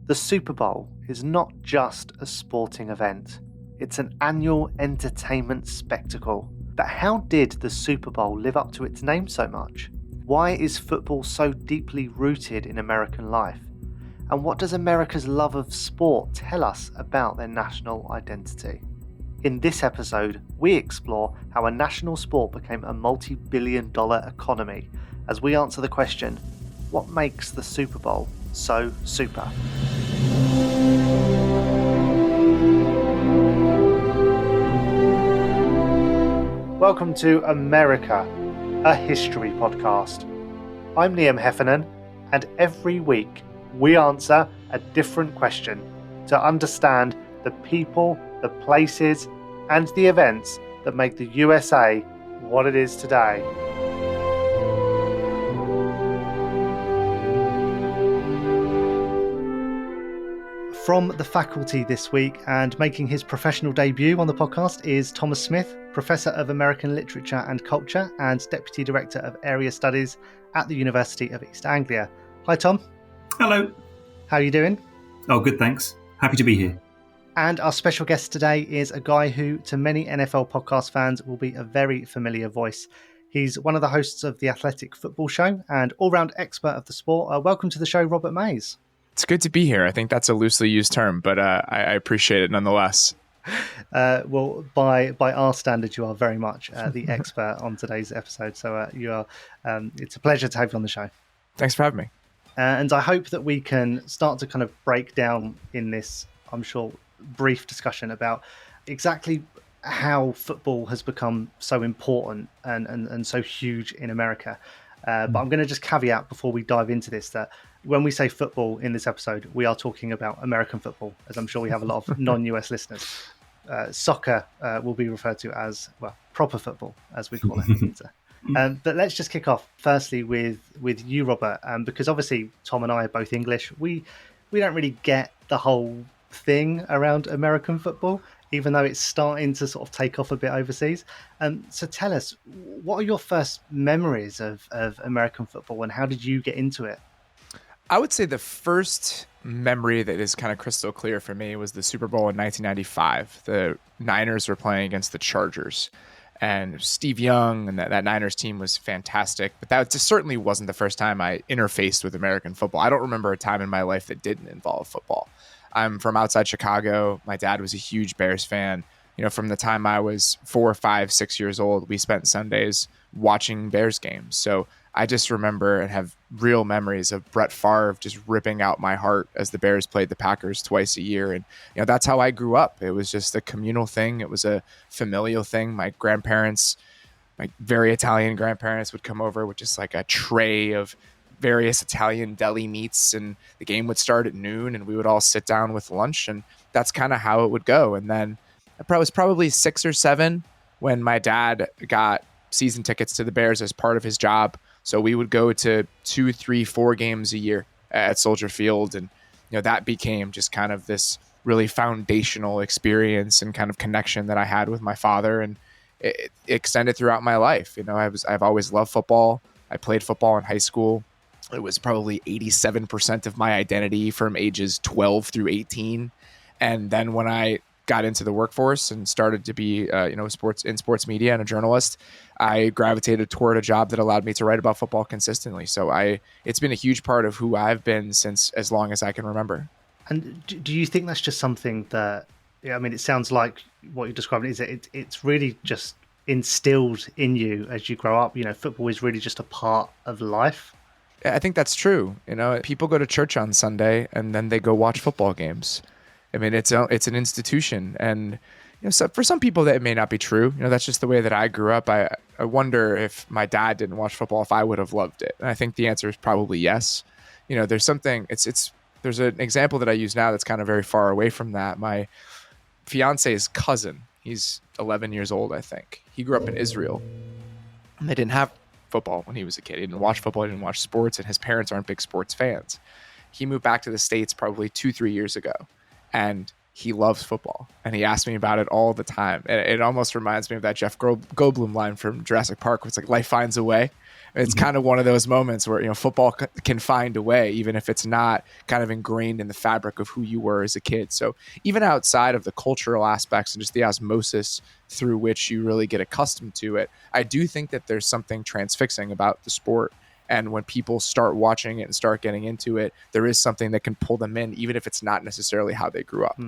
The Super Bowl is not just a sporting event, it's an annual entertainment spectacle. But how did the Super Bowl live up to its name so much? Why is football so deeply rooted in American life? And what does America's love of sport tell us about their national identity? In this episode, we explore how a national sport became a multi-billion-dollar economy as we answer the question, what makes the Super Bowl so super? Welcome to America, a history podcast. I'm Liam Heffernan, and every week we answer a different question to understand the people, the places, and the events that make the USA what it is today. From the faculty this week and making his professional debut on the podcast is Thomas Smith, Professor of American Literature and Culture and Deputy Director of Area Studies at the University of East Anglia. Hi, Tom. Hello. How are you doing? Oh, good, thanks. Happy to be here. And our special guest today is a guy who, to many NFL podcast fans, will be a very familiar voice. He's one of the hosts of the Athletic Football Show and all-round expert of the sport. Welcome to the show, Robert Mays. It's good to be here. I think that's a loosely used term, but I appreciate it nonetheless. Well, by our standards, you are very much the expert on today's episode. So you are. It's a pleasure to have you on the show. Thanks for having me. And I hope that we can start to kind of break down in this, I'm sure, brief discussion about exactly how football has become so important and so huge in America. But I'm going to just caveat before we dive into this that when we say football in this episode, we are talking about American football, as I'm sure we have a lot of non-US listeners. Soccer will be referred to as, well, proper football, as we call it. But let's just kick off firstly with you, Robert, because obviously Tom and I are both English. We don't really get the whole thing around American football, even though it's starting to sort of take off a bit overseas. So tell us, what are your first memories of American football and how did you get into it? I would say the first memory that is kind of crystal clear for me was the Super Bowl in 1995. The Niners were playing against the Chargers. And Steve Young and that Niners team was fantastic. But that just certainly wasn't the first time I interfaced with American football. I don't remember a time in my life that didn't involve football. I'm from outside Chicago. My dad was a huge Bears fan. You know, from the time I was 4, 5, 6 years old, we spent Sundays watching Bears games. So I just remember and have real memories of Brett Favre just ripping out my heart as the Bears played the Packers twice a year. And, you know, that's how I grew up. It was just a communal thing. It was a familial thing. My grandparents, my very Italian grandparents would come over with just like a tray of various Italian deli meats, and the game would start at noon and we would all sit down with lunch, and that's kind of how it would go. And then I was probably 6 or 7 when my dad got season tickets to the Bears as part of his job. So we would go to 2, 3, 4 games a year at Soldier Field. And, you know, that became just kind of this really foundational experience and kind of connection that I had with my father. And it extended throughout my life. You know, I've always loved football. I played football in high school. It was probably 87% of my identity from ages 12 through 18. And then when I got into the workforce and started to be, sports media and a journalist, I gravitated toward a job that allowed me to write about football consistently. So it's been a huge part of who I've been since as long as I can remember. And do you think that's just something that, I mean, it sounds like what you're describing is that it's really just instilled in you as you grow up. You know, football is really just a part of life. I think that's true. You know, people go to church on Sunday and then they go watch football games. I mean, it's an institution, and you know, so for some people that may not be true. You know, that's just the way that I grew up. I wonder if my dad didn't watch football, if I would have loved it. And I think the answer is probably yes. You know, there's something. There's an example that I use now that's kind of very far away from that. My fiance's cousin, he's 11 years old, I think. He grew up in Israel, and they didn't have football when he was a kid. He didn't watch football. He didn't watch sports, and his parents aren't big sports fans. He moved back to the States probably 2-3 years ago, and he loves football, and he asks me about it all the time. And it almost reminds me of that Jeff Goldblum line from Jurassic Park, where it's like life finds a way. It's kind of one of those moments where, football can find a way, even if it's not kind of ingrained in the fabric of who you were as a kid. So even outside of the cultural aspects and just the osmosis through which you really get accustomed to it, I do think that there's something transfixing about the sport. And when people start watching it and start getting into it, there is something that can pull them in, even if it's not necessarily how they grew up.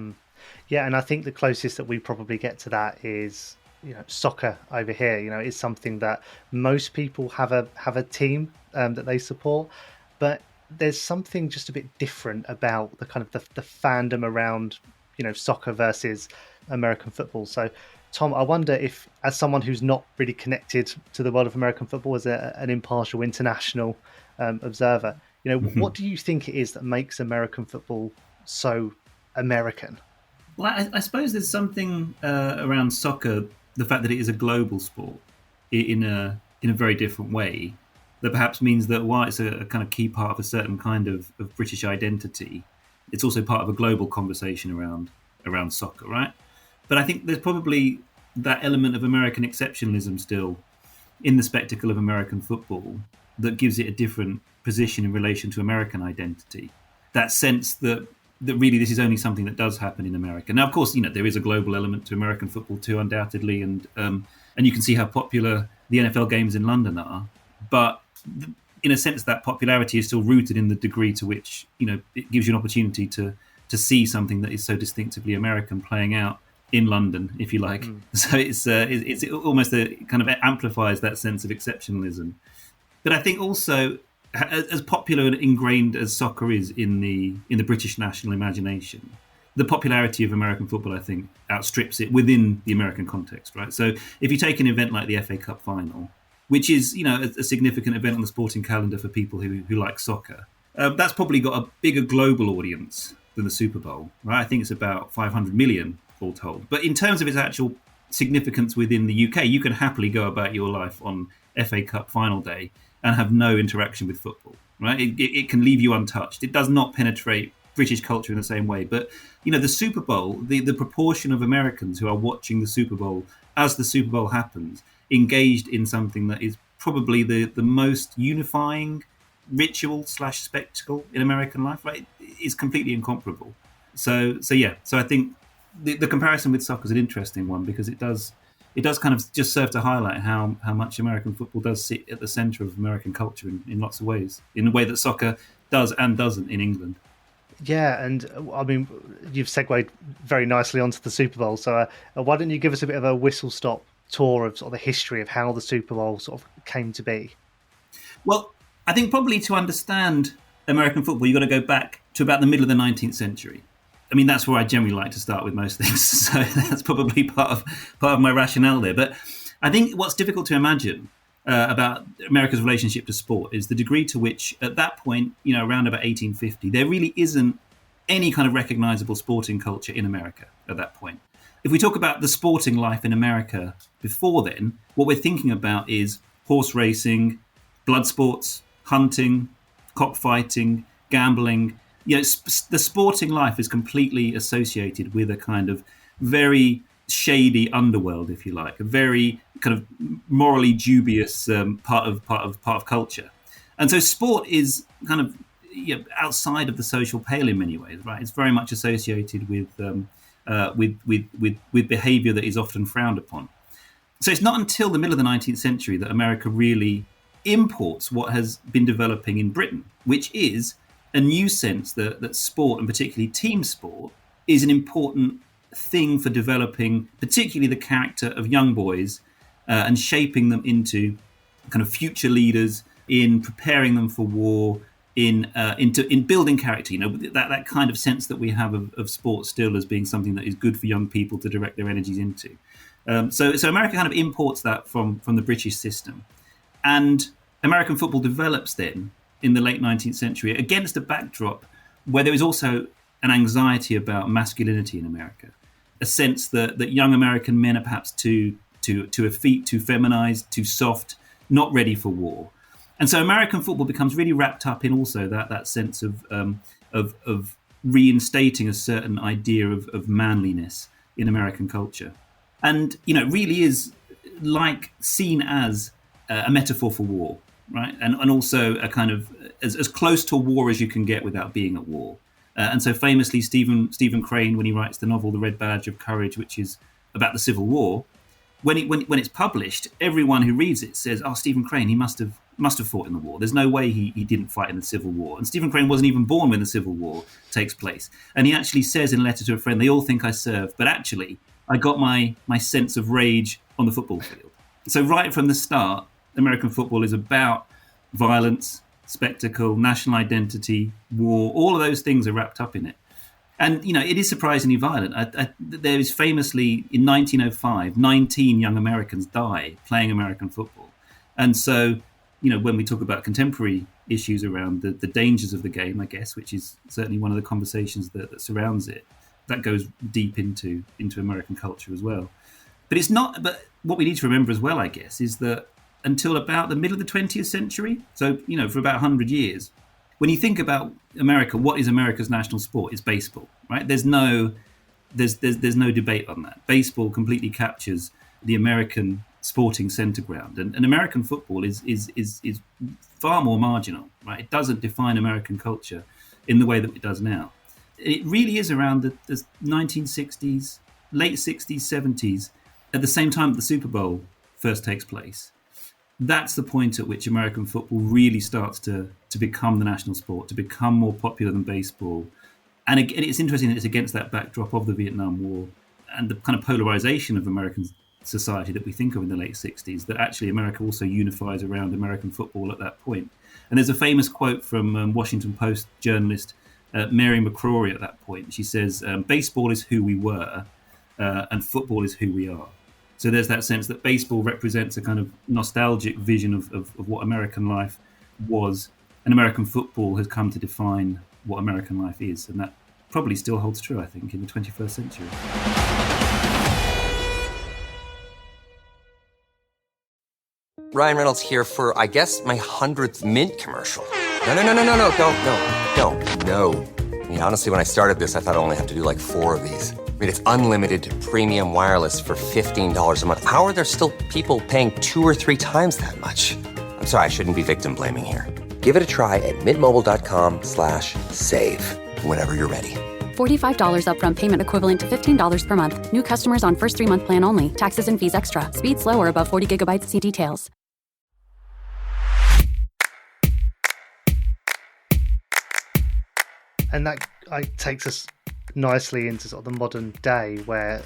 Yeah, and I think the closest that we probably get to that is, soccer over here. Is something that most people have a team that they support, but there's something just a bit different about the kind of the fandom around soccer versus American football. So, Tom, I wonder if, as someone who's not really connected to the world of American football as an impartial international observer, what do you think it is that makes American football so American? Well, I suppose there's something around soccer, the fact that it is a global sport in a very different way, that perhaps means that while it's a kind of key part of a certain kind of British identity, it's also part of a global conversation around soccer, right? But I think there's probably that element of American exceptionalism still in the spectacle of American football that gives it a different position in relation to American identity. That sense that really this is only something that does happen in America. Now, of course, there is a global element to American football too, undoubtedly, and you can see how popular the NFL games in London are. But in a sense, that popularity is still rooted in the degree to which it gives you an opportunity to see something that is so distinctively American playing out in London, if you like. So it's almost kind of amplifies that sense of exceptionalism. But I think also, as popular and ingrained as soccer is in the British national imagination, the popularity of American football, I think, outstrips it within the American context, right? So if you take an event like the FA Cup final, which is a significant event on the sporting calendar for people who like soccer, that's probably got a bigger global audience than the Super Bowl, right? I think it's about 500 million all told. But in terms of its actual significance within the UK, you can happily go about your life on FA Cup final day and have no interaction with football, right? It can leave you untouched. It does not penetrate British culture in the same way. But, the Super Bowl, the proportion of Americans who are watching the Super Bowl as the Super Bowl happens, engaged in something that is probably the most unifying ritual / spectacle in American life, right, is completely incomparable. So I think the comparison with soccer is an interesting one, because it does kind of just serve to highlight how much American football does sit at the centre of American culture in lots of ways, in a way that soccer does and doesn't in England. Yeah, and I mean, you've segued very nicely onto the Super Bowl. So why don't you give us a bit of a whistle-stop tour of sort of the history of how the Super Bowl sort of came to be? Well, I think probably to understand American football, you've got to go back to about the middle of the 19th century. I mean, that's where I generally like to start with most things. So that's probably part of my rationale there. But I think what's difficult to imagine about America's relationship to sport is the degree to which, at that point, around about 1850, there really isn't any kind of recognizable sporting culture in America at that point. If we talk about the sporting life in America before then, what we're thinking about is horse racing, blood sports, hunting, cockfighting, gambling. The sporting life is completely associated with a kind of very shady underworld, if you like, a very kind of morally dubious part of culture. And so sport is kind of outside of the social pale in many ways, right? It's very much associated with behaviour that is often frowned upon. So it's not until the middle of the 19th century that America really imports what has been developing in Britain, which is a new sense that sport, and particularly team sport, is an important thing for developing particularly the character of young boys and shaping them into kind of future leaders, in preparing them for war, in building character. That kind of sense that we have of sport still as being something that is good for young people to direct their energies into. So America kind of imports that from the British system. And American football develops then in the late 19th century against a backdrop where there is also an anxiety about masculinity in America, a sense that young American men are perhaps too effete, too feminized, too soft, not ready for war. And so American football becomes really wrapped up in also that sense of reinstating a certain idea of manliness in American culture. And, it really is like seen as a metaphor for war. right? And also a kind of as close to war as you can get without being at war. And so famously, Stephen Crane, when he writes the novel The Red Badge of Courage, which is about the Civil War, when it's published, everyone who reads it says, "Oh, Stephen Crane, he must have fought in the war. There's no way he didn't fight in the Civil War." And Stephen Crane wasn't even born when the Civil War takes place. And he actually says in a letter to a friend, "They all think I served, but actually, I got my sense of rage on the football field." So right from the start, American football is about violence, spectacle, national identity, war. All of those things are wrapped up in it. And, it is surprisingly violent. There is famously, in 1905, 19 young Americans die playing American football. And so, when we talk about contemporary issues around the dangers of the game, I guess, which is certainly one of the conversations that surrounds it, that goes deep into American culture as well. But what we need to remember as well, I guess, is that until about the middle of the 20th century, so, for about 100 years, when you think about America, what is America's national sport? It's baseball, right? There's no debate on that. Baseball completely captures the American sporting center ground, and American football is far more marginal, right? It doesn't define American culture in the way that it does now. It really is around the 1960s, late 60s, 70s, at the same time that the Super Bowl first takes place. That's the point at which American football really starts to become the national sport, to become more popular than baseball. And it's interesting that it's against that backdrop of the Vietnam War and the kind of polarization of American society that we think of in the late 60s, that actually America also unifies around American football at that point. And there's a famous quote from Washington Post journalist Mary McCrory at that point. She says, "Baseball is who we were, and football is who we are." So there's that sense that baseball represents a kind of nostalgic vision of what American life was, and American football has come to define what American life is. And that probably still holds true, I think, in the 21st century. Ryan Reynolds here for, I guess, my 100th Mint commercial. No, don't. I mean, honestly, when I started this, I thought I only have to do like 4 of these. I mean, it's unlimited premium wireless for $15 a month. How are there still people paying 2 or 3 times that much? I'm sorry, I shouldn't be victim blaming here. Give it a try at mintmobile.com/save. Whenever you're ready. $45 upfront payment equivalent to $15 per month. New customers on first 3-month plan only. Taxes and fees extra. Speed slower above 40 gigabytes. See details. And that takes us nicely into sort of the modern day, where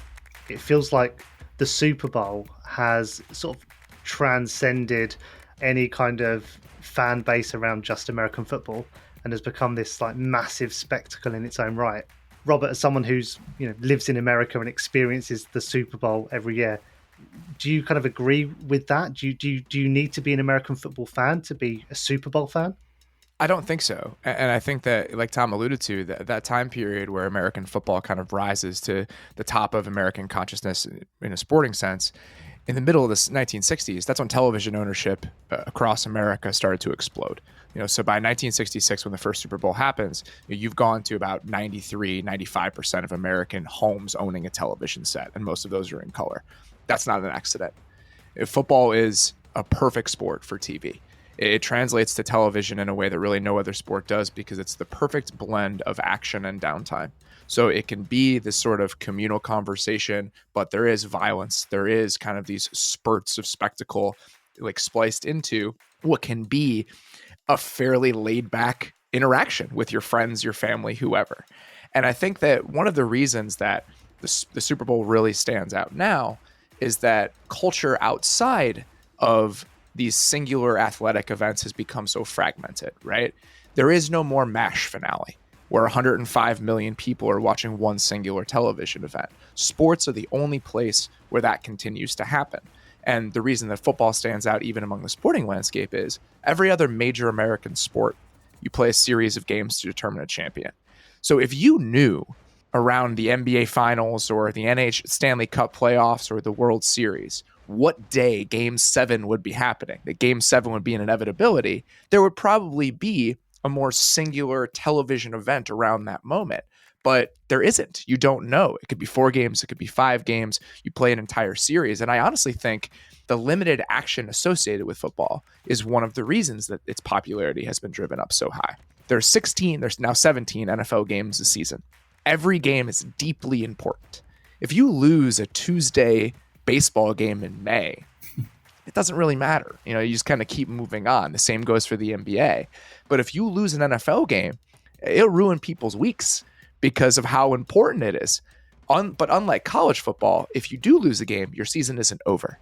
it feels like the Super Bowl has sort of transcended any kind of fan base around just American football and has become this like massive spectacle in its own right. Robert, as someone who's lives in America and experiences the Super Bowl every year, do you kind of agree with that? Do you need to be an American football fan to be a Super Bowl fan? I don't think so. And I think that, like Tom alluded to, that time period where American football kind of rises to the top of American consciousness in a sporting sense, in the middle of the 1960s, that's when television ownership across America started to explode. So by 1966, when the first Super Bowl happens, you've gone to about 95% of American homes owning a television set, and most of those are in color. That's not an accident. Football is a perfect sport for TV. It translates to television in a way that really no other sport does, because it's the perfect blend of action and downtime. So it can be this sort of communal conversation, but there is violence. There is kind of these spurts of spectacle, like spliced into what can be a fairly laid back interaction with your friends, your family, whoever. And I think that one of the reasons that the Super Bowl really stands out now is that culture outside of these singular athletic events has become so fragmented, right? There is no more MASH finale where 105 million people are watching one singular television event. Sports are the only place where that continues to happen. And the reason that football stands out even among the sporting landscape is every other major American sport, you play a series of games to determine a champion. So if you knew around the NBA Finals or the NH Stanley Cup playoffs or the World Series what day Game 7 would be happening, that Game 7 would be an inevitability, there would probably be a more singular television event around that moment. But there isn't. You don't know. It could be 4 games. It could be 5 games. You play an entire series. And I honestly think the limited action associated with football is one of the reasons that its popularity has been driven up so high. There's now 17 NFL games this season. Every game is deeply important. If you lose a Tuesday baseball game in May, it doesn't really matter. You just kind of keep moving on. The same goes for the NBA. But if you lose an NFL game, it'll ruin people's weeks because of how important it is. But unlike college football, if you do lose a game, your season isn't over.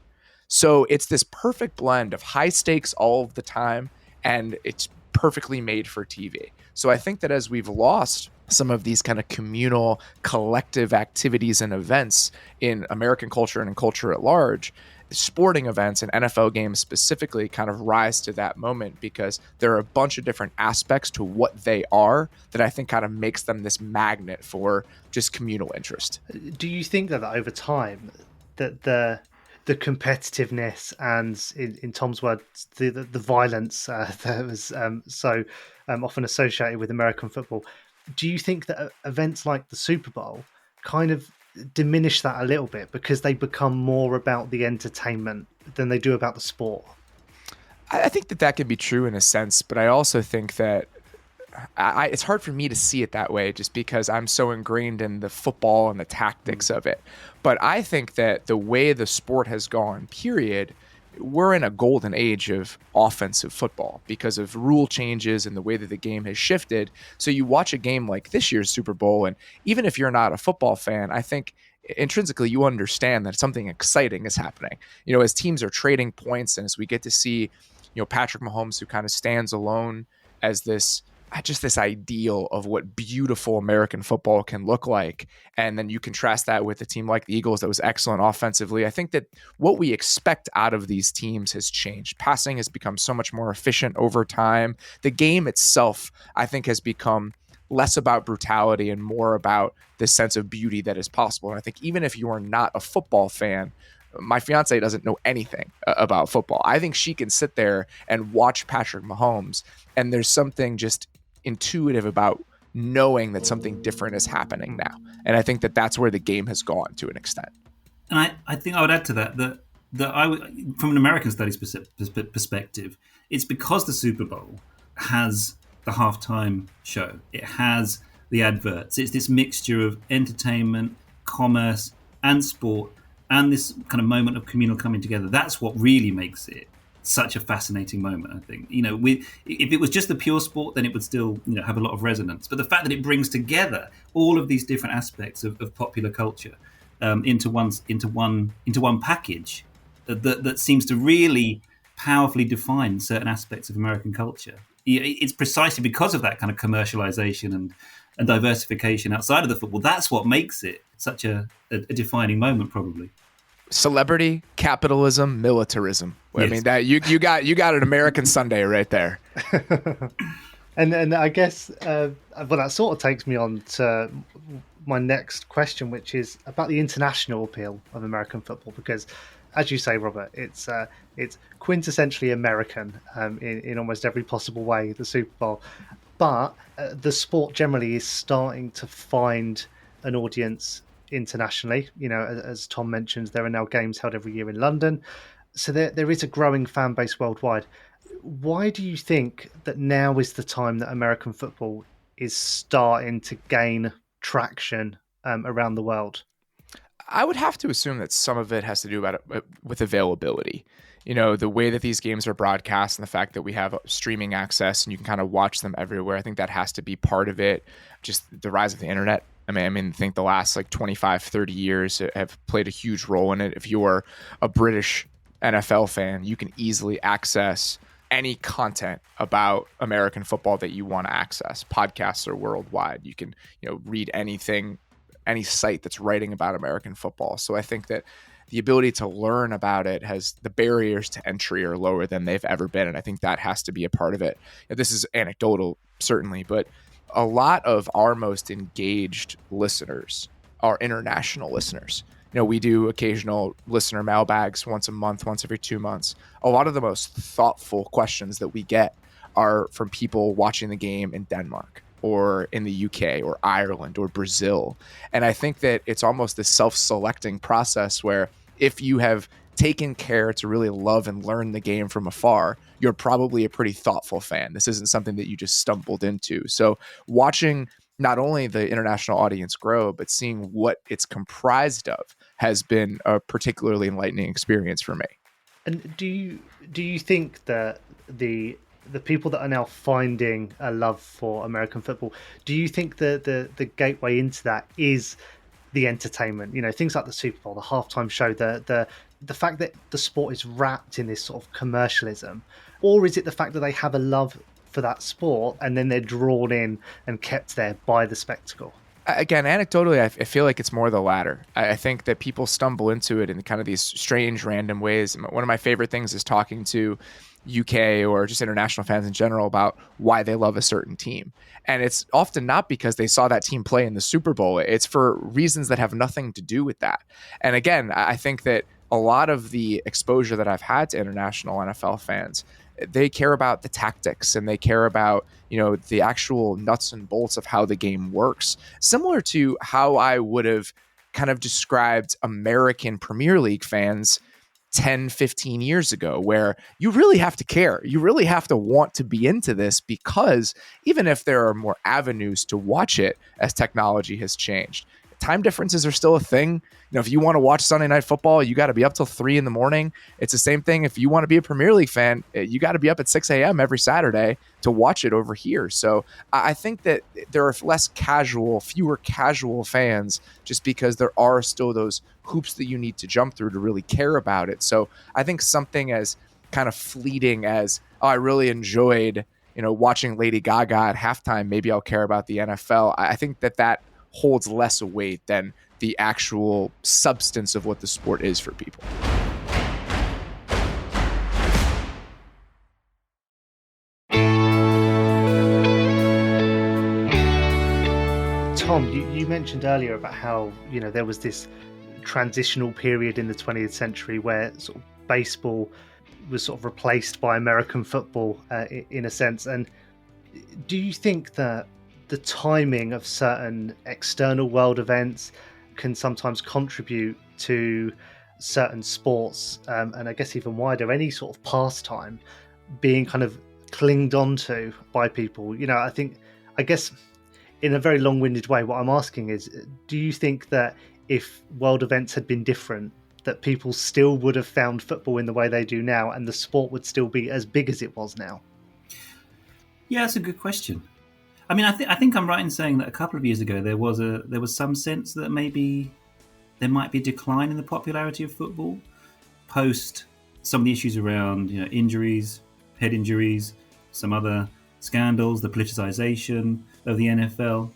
So it's this perfect blend of high stakes all of the time, and it's perfectly made for TV. So I think that as we've lost some of these kind of communal, collective activities and events in American culture and in culture at large, sporting events and NFL games specifically kind of rise to that moment because there are a bunch of different aspects to what they are that I think kind of makes them this magnet for just communal interest. Do you think that over time that the competitiveness and, in Tom's words, the violence that was so often associated with American football, do you think that events like the Super Bowl kind of diminish that a little bit because they become more about the entertainment than they do about the sport? I think that can be true in a sense, but I also think that it's hard for me to see it that way just because I'm so ingrained in the football and the tactics of it. But I think that the way the sport has gone, period, we're in a golden age of offensive football because of rule changes and the way that the game has shifted. So you watch a game like this year's Super Bowl, and even if you're not a football fan, I think intrinsically you understand that something exciting is happening. As teams are trading points and as we get to see, Patrick Mahomes, who kind of stands alone as this ideal of what beautiful American football can look like. And then you contrast that with a team like the Eagles that was excellent offensively. I think that what we expect out of these teams has changed. Passing has become so much more efficient over time. The game itself, I think, has become less about brutality and more about this sense of beauty that is possible. And I think even if you are not a football fan, my fiance doesn't know anything about football. I think she can sit there and watch Patrick Mahomes, and there's something just intuitive about knowing that something different is happening now. And I think that that's where the game has gone to an extent. And I think I would add to that from an American studies perspective, it's because the Super Bowl has the halftime show. It has the adverts. It's this mixture of entertainment, commerce, and sport, and this kind of moment of communal coming together. That's what really makes it such a fascinating moment, I think. If it was just the pure sport, then it would still have a lot of resonance. But the fact that it brings together all of these different aspects of popular culture into one package that seems to really powerfully define certain aspects of American culture. It's precisely because of that kind of commercialization and diversification outside of the football. That's what makes it such a defining moment, probably. Celebrity, capitalism, militarism. Yes. I mean, that you got an American Sunday right there. and I guess that sort of takes me on to my next question, which is about the international appeal of American football, because, as you say, Robert, it's quintessentially American in almost every possible way, the Super Bowl. But the sport generally is starting to find an audience internationally. As Tom mentioned, there are now games held every year in London. So there is a growing fan base worldwide. Why do you think that now is the time that American football is starting to gain traction around the world? I would have to assume that some of it has to do with availability. The way that these games are broadcast and the fact that we have streaming access and you can kind of watch them everywhere. I think that has to be part of it. Just the rise of the internet. I think the last 25, 30 years have played a huge role in it. If you're a British NFL fan, you can easily access any content about American football that you want to access. Podcasts are worldwide. You can, read anything, any site that's writing about American football. So I think that the ability to learn about it the barriers to entry are lower than they've ever been. And I think that has to be a part of it. This is anecdotal, certainly, but a lot of our most engaged listeners are international listeners. We do occasional listener mailbags once a month, once every 2 months. A lot of the most thoughtful questions that we get are from people watching the game in Denmark or in the UK or Ireland or Brazil. And I think that it's almost this self-selecting process where if you have taken care to really love and learn the game from afar, you're probably a pretty thoughtful fan. This isn't something that you just stumbled into. So watching not only the international audience grow, but seeing what it's comprised of has been a particularly enlightening experience for me. And do you think that the people that are now finding a love for American football, do you think the gateway into that is the entertainment? You know, things like the Super Bowl, the halftime show, the fact that the sport is wrapped in this sort of commercialism, or is it the fact that they have a love for that sport and then they're drawn in and kept there by the spectacle? Again, anecdotally, I feel like it's more the latter. I think that people stumble into it in kind of these strange, random ways. One of my favorite things is talking to UK or just international fans in general about why they love a certain team. And it's often not because they saw that team play in the Super Bowl. It's for reasons that have nothing to do with that. And again, I think that a lot of the exposure that I've had to international NFL fans, they care about the tactics and they care about, the actual nuts and bolts of how the game works. Similar to how I would have kind of described American Premier League fans 10, 15 years ago, where you really have to care. You really have to want to be into this, because even if there are more avenues to watch it as technology has changed, time differences are still a thing. If you want to watch Sunday Night Football, you got to be up till 3 a.m. It's the same thing. If you want to be a Premier League fan, you got to be up at 6 a.m. every Saturday to watch it over here. So I think that there are fewer casual fans, just because there are still those hoops that you need to jump through to really care about it. So I think something as kind of fleeting as, I really enjoyed, watching Lady Gaga at halftime, maybe I'll care about the NFL. I think that holds less weight than the actual substance of what the sport is for people. Tom, you mentioned earlier about how, there was this transitional period in the 20th century where sort of baseball was sort of replaced by American football in a sense. And do you think that the timing of certain external world events can sometimes contribute to certain sports, and I guess even wider, any sort of pastime being kind of clinged onto by people? I guess in a very long-winded way, what I'm asking is, do you think that if world events had been different, that people still would have found football in the way they do now, and the sport would still be as big as it was now? Yeah, that's a good question. I mean, I think I'm right in saying that a couple of years ago there was some sense that maybe there might be a decline in the popularity of football post some of the issues around injuries, head injuries, some other scandals, the politicization of the NFL.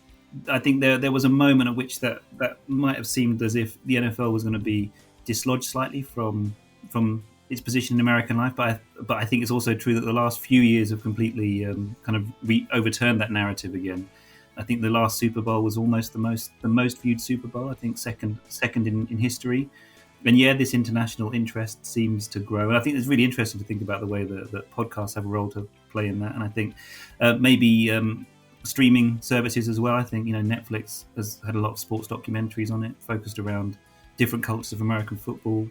I think there was a moment at which that might have seemed as if the NFL was going to be dislodged slightly from its position in American life, but I think it's also true that the last few years have completely kind of overturned that narrative again. I think the last Super Bowl was almost the most viewed Super Bowl. I think second in history. And yeah, this international interest seems to grow. And I think it's really interesting to think about the way that podcasts have a role to play in that. And I think maybe streaming services as well. I think Netflix has had a lot of sports documentaries on it, focused around different cultures of American football.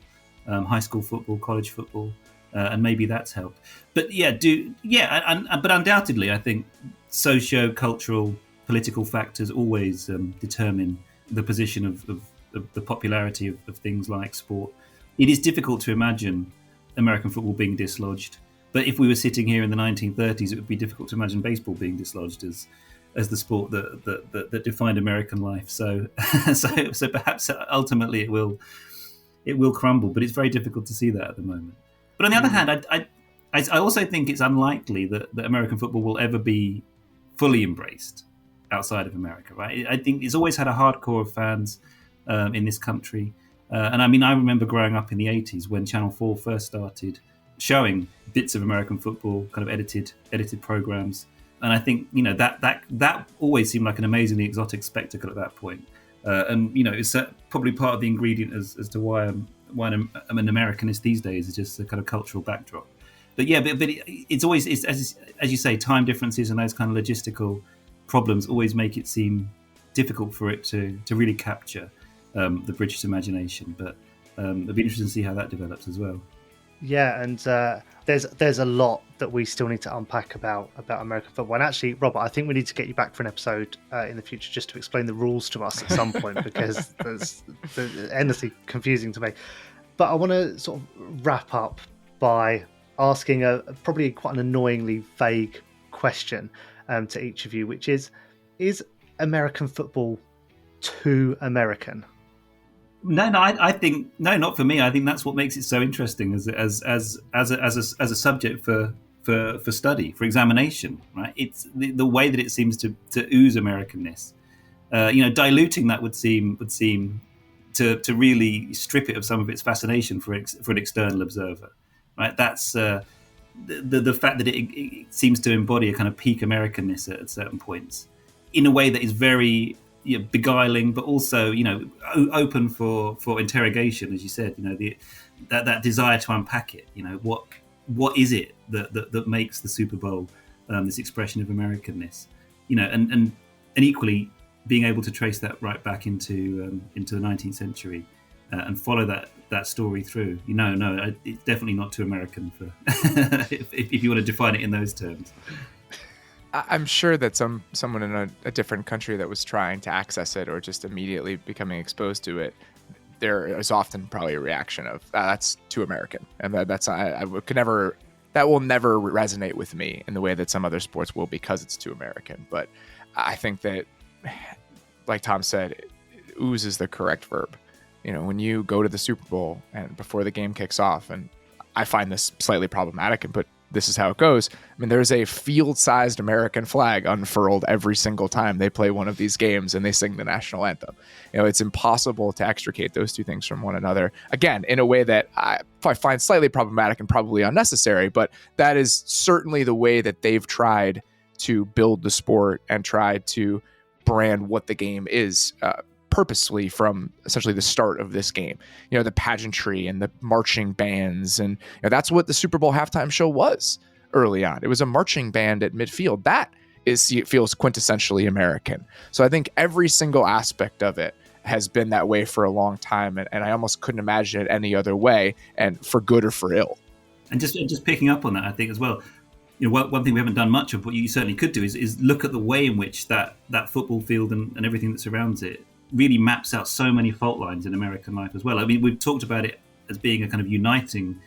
High school football, college football, and maybe that's helped. But but undoubtedly, I think socio-cultural, political factors always determine the position of the popularity of things like sport. It is difficult to imagine American football being dislodged, but if we were sitting here in the 1930s, it would be difficult to imagine baseball being dislodged as the sport that defined American life. So perhaps ultimately it will crumble, but it's very difficult to see that at the moment. But on the other hand, I also think it's unlikely that American football will ever be fully embraced outside of America, right? I think it's always had a hardcore of fans in this country. And I mean, I remember growing up in the 80s when Channel 4 first started showing bits of American football, kind of edited programs. And I think, that always seemed like an amazingly exotic spectacle at that point. And it's probably part of the ingredient as to why I'm an Americanist these days, is just the kind of cultural backdrop. but it's always as you say, time differences and those kind of logistical problems always make it seem difficult for it to really capture the British imagination. But it'll be interesting to see how that develops as well. Yeah, and there's a lot that we still need to unpack about American football. And actually, Robert, I think we need to get you back for an episode in the future just to explain the rules to us at some point, because they're endlessly confusing to me. But I want to sort of wrap up by asking probably quite an annoyingly vague question to each of you, which is American football too American? No, I think no, not for me. I think that's what makes it so interesting as a subject for study, for examination. Right? It's the way that it seems to ooze Americanness. Diluting that would seem to really strip it of some of its fascination for an external observer. Right? That's the fact that it seems to embody a kind of peak Americanness at certain points, in a way that is very beguiling, but also open for interrogation, as you said. That desire to unpack it. What is it that makes the Super Bowl this expression of Americanness? And equally being able to trace that right back into the 19th century and follow that story through. It's definitely not too American for if you want to define it in those terms. I'm sure that someone in a different country that was trying to access it or just immediately becoming exposed to it, there is often probably a reaction of that's too American, and that will never resonate with me in the way that some other sports will, because it's too American. But I think that, like Tom said, ooze is the correct verb. When you go to the Super Bowl and before the game kicks off, and I find this slightly problematic, but this is how it goes. I mean, there's a field-sized American flag unfurled every single time they play one of these games and they sing the national anthem. It's impossible to extricate those two things from one another. Again, in a way that I find slightly problematic and probably unnecessary, but that is certainly the way that they've tried to build the sport and tried to brand what the game is, purposely from essentially the start of this game. The pageantry and the marching bands, and that's what the Super Bowl halftime show was early on. It was a marching band at midfield. It feels quintessentially American. So I think every single aspect of it has been that way for a long time, and I almost couldn't imagine it any other way, and for good or for ill. And just picking up on that, I think as well, one thing we haven't done much of, but you certainly could do, is look at the way in which that football field and everything that surrounds it really maps out so many fault lines in American life as well. I mean, we've talked about it as being a kind of uniting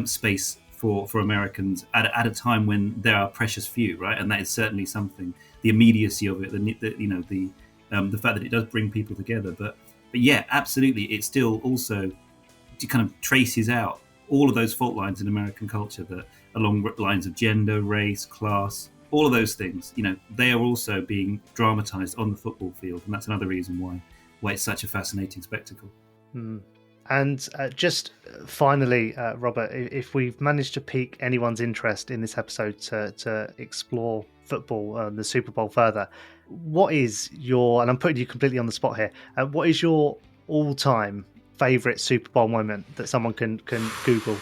space for Americans at a time when there are precious few, right? And that is certainly something. The immediacy of it, the fact that it does bring people together. But yeah, absolutely, it still also kind of traces out all of those fault lines in American culture, that along lines of gender, race, class. All of those things, they are also being dramatized on the football field, and that's another reason why it's such a fascinating spectacle. And just finally, Robert, if we've managed to pique anyone's interest in this episode to explore football, the Super Bowl further, what is your, and I'm putting you completely on the spot here, what is your all-time favourite Super Bowl moment that someone can Google?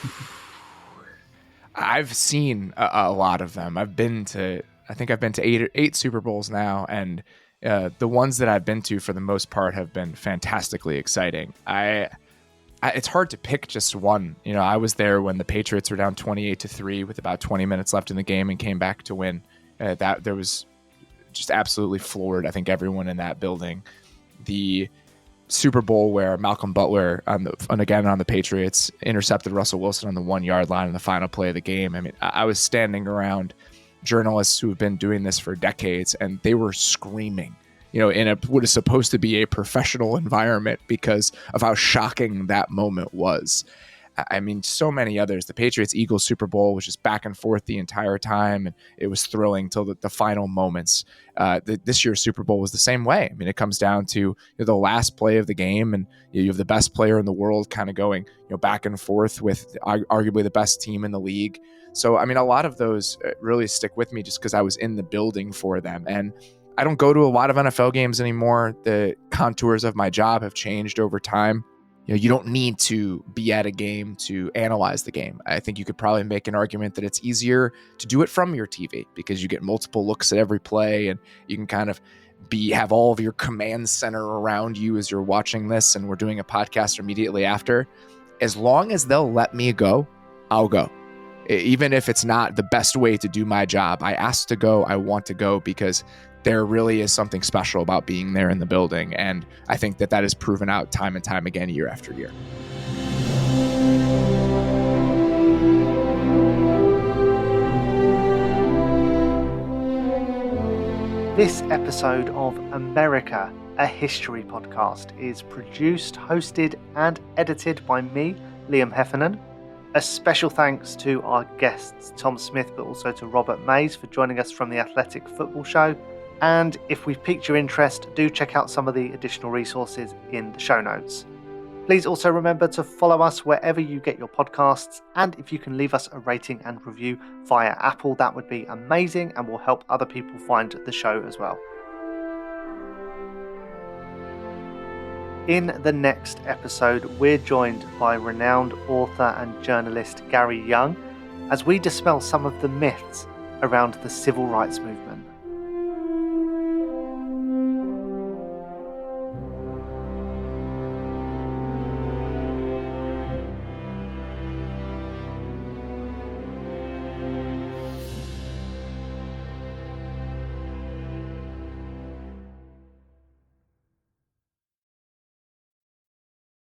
I've seen a lot of them. I think I've been to eight Super Bowls now, and the ones that I've been to for the most part have been fantastically exciting. It's hard to pick just one. I was there when the Patriots were down 28-3 with about 20 minutes left in the game and came back to win. That there was just absolutely floored, I think, everyone in that building. The Super Bowl where Malcolm Butler on the Patriots intercepted Russell Wilson on the 1 yard line in the final play of the game. I mean, I was standing around journalists who have been doing this for decades, and they were screaming, in what is supposed to be a professional environment because of how shocking that moment was. I mean, so many others. The Patriots-Eagles Super Bowl was just back and forth the entire time, and it was thrilling till the final moments. This year's Super Bowl was the same way. I mean, it comes down to the last play of the game, and you have the best player in the world kind of going back and forth with arguably the best team in the league. So, I mean, a lot of those really stick with me just because I was in the building for them. And I don't go to a lot of NFL games anymore. The contours of my job have changed over time. You don't need to be at a game to analyze the game. I think you could probably make an argument that it's easier to do it from your TV because you get multiple looks at every play, and you can kind of have all of your command center around you as you're watching this, and we're doing a podcast immediately after. As long as they'll let me go, I'll go. Even if it's not the best way to do my job, I asked to go, I want to go, because there really is something special about being there in the building. And I think that is proven out time and time again, year after year. This episode of America, a History Podcast, is produced, hosted, and edited by me, Liam Heffernan. A special thanks to our guests, Tom Smith, but also to Robert Mays for joining us from the Athletic Football Show. And if we've piqued your interest, do check out some of the additional resources in the show notes. Please also remember to follow us wherever you get your podcasts, and if you can leave us a rating and review via Apple, that would be amazing and will help other people find the show as well. In the next episode, we're joined by renowned author and journalist Gary Young as we dispel some of the myths around the civil rights movement.